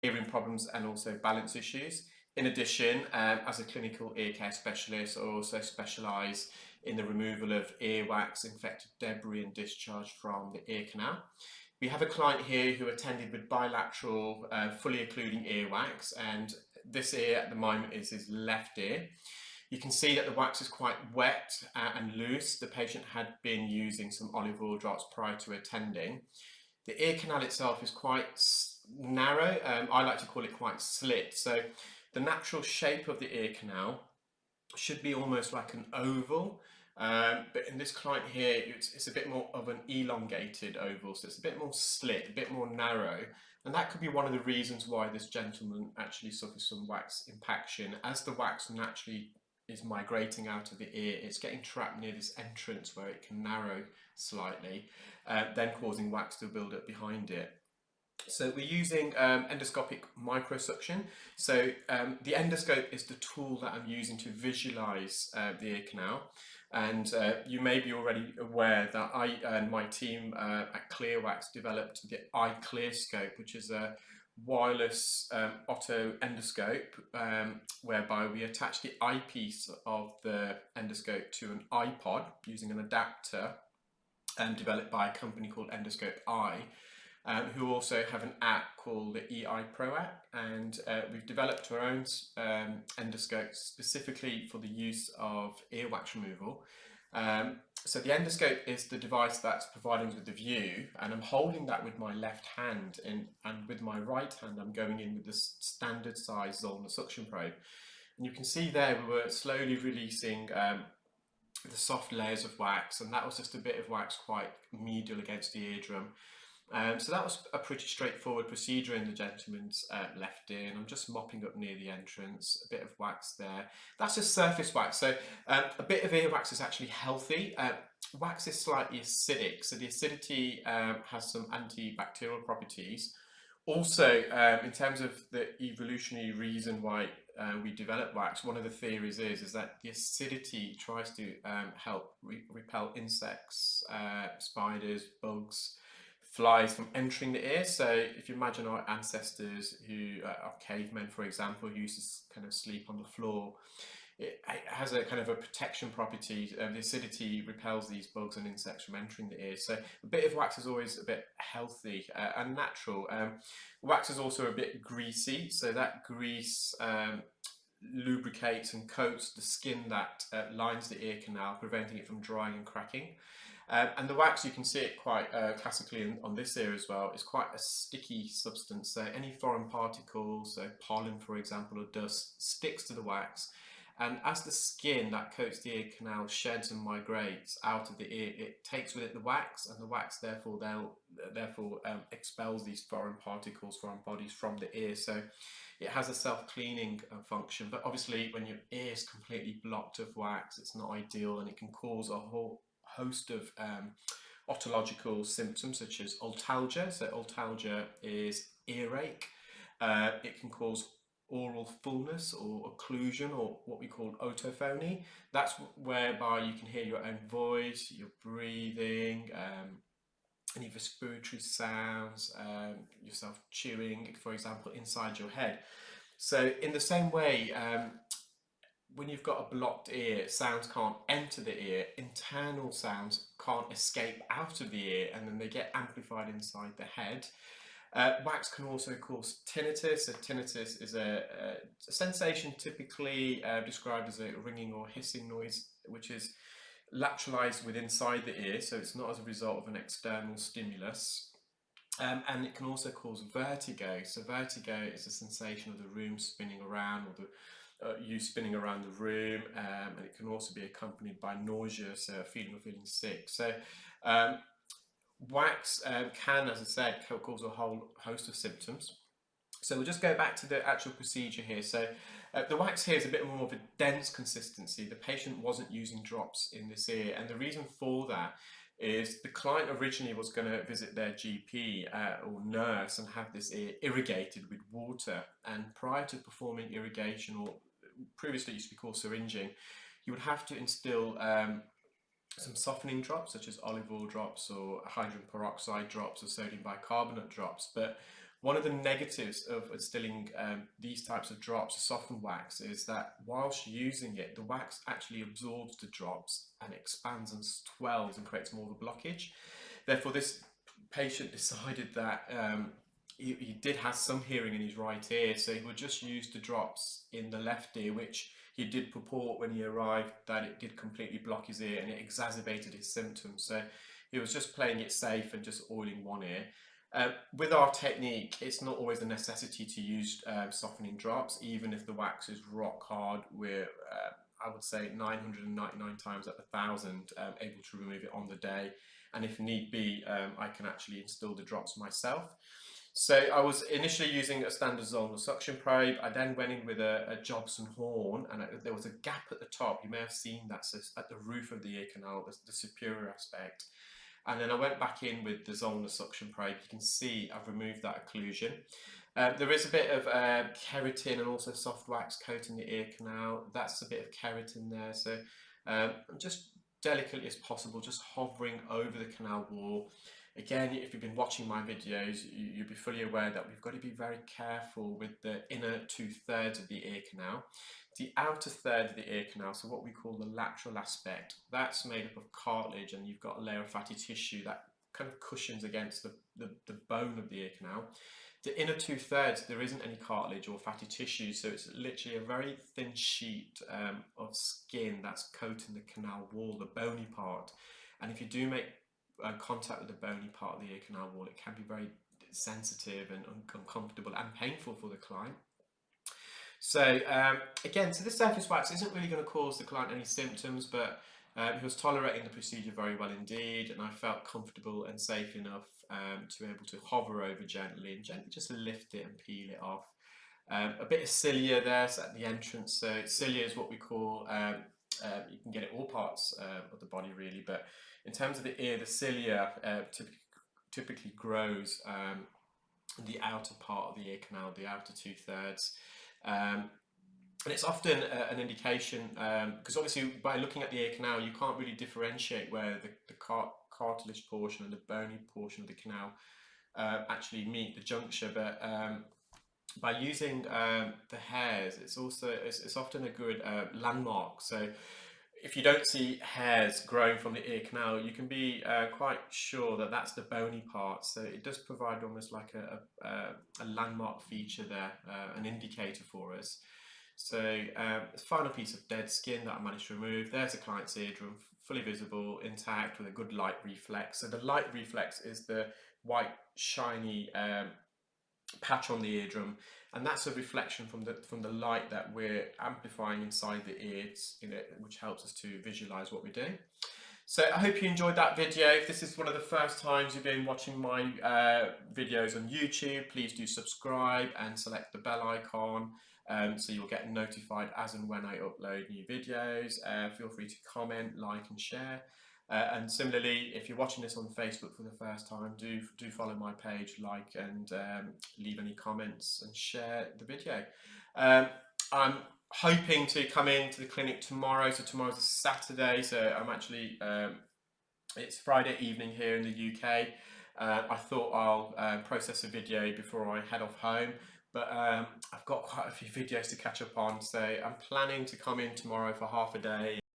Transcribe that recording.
hearing problems and also balance issues. In addition, as a clinical ear care specialist, I also specialise in the removal of earwax, infected debris and discharge from the ear canal. We have a client here who attended with bilateral, fully occluding earwax, and this ear at the moment is his left ear. You can see that the wax is quite wet and loose. The patient had been using some olive oil drops prior to attending. The ear canal itself is quite narrow. I like to call it quite slit. So the natural shape of the ear canal should be almost like an oval. But in this client here, it's a bit more of an elongated oval. So it's a bit more slit, a bit more narrow. And that could be one of the reasons why this gentleman actually suffers from wax impaction. As the wax naturally is migrating out of the ear, it's getting trapped near this entrance where it can narrow slightly, then causing wax to build up behind it. So we're using endoscopic microsuction. So the endoscope is the tool that I'm using to visualize the ear canal. And you may be already aware that I and my team at Clearwax developed the iClearScope, which is a wireless otto endoscope, whereby we attach the eyepiece of the endoscope to an iPod using an adapter developed by a company called Endoscope Eye. Who also have an app called the EI Pro app, and we've developed our own endoscope specifically for the use of earwax removal. So the endoscope is the device that's providing us with the view, and I'm holding that with my left hand, and with my right hand I'm going in with the standard size Zollner suction probe. And you can see there we were slowly releasing the soft layers of wax, and that was just a bit of wax quite medial against the eardrum. So that was a pretty straightforward procedure in the gentleman's left ear, and I'm just mopping up near the entrance, a bit of wax there. That's just surface wax, so a bit of earwax is actually healthy. Wax is slightly acidic, so the acidity has some antibacterial properties. Also, in terms of the evolutionary reason why we develop wax, one of the theories is that the acidity tries to help repel insects, spiders, bugs, flies from entering the ear. So if you imagine our ancestors who are cavemen, for example, who used to kind of sleep on the floor, it has a kind of a protection property. The acidity repels these bugs and insects from entering the ear. So a bit of wax is always a bit healthy and natural. Wax is also a bit greasy, so that grease lubricates and coats the skin that lines the ear canal, preventing it from drying and cracking. And the wax, you can see it quite classically on this ear as well, is quite a sticky substance. So any foreign particles, so pollen for example, or dust, sticks to the wax. And as the skin that coats the ear canal sheds and migrates out of the ear, it takes with it the wax, and the wax therefore expels these foreign particles, foreign bodies from the ear. So it has a self-cleaning function, but obviously when your ear is completely blocked of wax, it's not ideal, and it can cause a whole host of otological symptoms such as otalgia. So otalgia is earache. It can cause oral fullness or occlusion, or what we call otophony. That's whereby you can hear your own voice, your breathing, any respiratory sounds, yourself chewing, for example, inside your head. So in the same way, when you've got a blocked ear, sounds can't enter the ear, internal sounds can't escape out of the ear, and then they get amplified inside the head. Wax can also cause tinnitus. So tinnitus is a sensation typically described as a ringing or hissing noise, which is lateralized within inside the ear, so it's not as a result of an external stimulus. And it can also cause vertigo. So vertigo is a sensation of the room spinning around, or you spinning around the room, and it can also be accompanied by nausea, so a feeling of feeling sick. So wax can, as I said, cause a whole host of symptoms. So we'll just go back to the actual procedure here. So the wax here is a bit more of a dense consistency. The patient wasn't using drops in this ear, and the reason for that is the client originally was going to visit their GP or nurse and have this ear irrigated with water, and prior to performing irrigation, or previously it used to be called syringing, you would have to instill some softening drops such as olive oil drops or hydrogen peroxide drops or sodium bicarbonate drops. But One of the negatives of instilling these types of drops, softened wax, is that whilst using it, the wax actually absorbs the drops and expands and swells and creates more of a blockage. Therefore, this patient decided that he did have some hearing in his right ear, so he would just use the drops in the left ear, which he did purport when he arrived that it did completely block his ear and it exacerbated his symptoms. So he was just playing it safe and just oiling one ear. With our technique, it's not always a necessity to use softening drops, even if the wax is rock hard. We're, I would say, 999 times out of 1,000 able to remove it on the day. And if need be, I can actually install the drops myself. So I was initially using a standard zonal suction probe. I then went in with a Jobson horn, and there was a gap at the top. You may have seen that, so at the roof of the ear canal, the superior aspect. And then I went back in with the zonal suction probe. You can see I've removed that occlusion. There is a bit of keratin and also soft wax coating the ear canal. That's a bit of keratin there. So just delicately as possible, just hovering over the canal wall. Again, if you've been watching my videos, you'll be fully aware that we've got to be very careful with the inner 2/3 of the ear canal. The outer third of the ear canal, so what we call the lateral aspect, that's made up of cartilage, and you've got a layer of fatty tissue that kind of cushions against the bone of the ear canal. The inner 2/3, there isn't any cartilage or fatty tissue, so it's literally a very thin sheet of skin that's coating the canal wall, the bony part. And if you do make contact with the bony part of the ear canal wall, it can be very sensitive and uncomfortable and painful for the client. So again, so the surface wax isn't really going to cause the client any symptoms, but he was tolerating the procedure very well indeed, and I felt comfortable and safe enough to be able to hover over gently and gently just lift it and peel it off. A bit of cilia there, so at the entrance. So cilia is what we call, you can get it all parts of the body really, but in terms of the ear, the cilia typically grows in the outer part of the ear canal, the outer 2/3. And it's often an indication, because obviously by looking at the ear canal, you can't really differentiate where the cartilage portion and the bony portion of the canal actually meet the juncture. But by using the hairs, it's often a good landmark. So if you don't see hairs growing from the ear canal, you can be quite sure that that's the bony part. So it does provide almost like a landmark feature there, an indicator for us. So the final piece of dead skin that I managed to remove, there's the client's eardrum, fully visible, intact, with a good light reflex. So the light reflex is the white shiny patch on the eardrum, and that's a reflection from the light that we're amplifying inside the ears, which helps us to visualize what we're doing. So I hope you enjoyed that video. If this is one of the first times you've been watching my videos on YouTube, please do subscribe and select the bell icon so you'll get notified as and when I upload new videos. Feel free to comment, like and share. And similarly, if you're watching this on Facebook for the first time, do follow my page, like and leave any comments and share the video. I'm hoping to come into the clinic tomorrow. So tomorrow's a Saturday, so I'm actually it's Friday evening here in the UK. I thought I'll process a video before I head off home, but I've got quite a few videos to catch up on, so I'm planning to come in tomorrow for half a day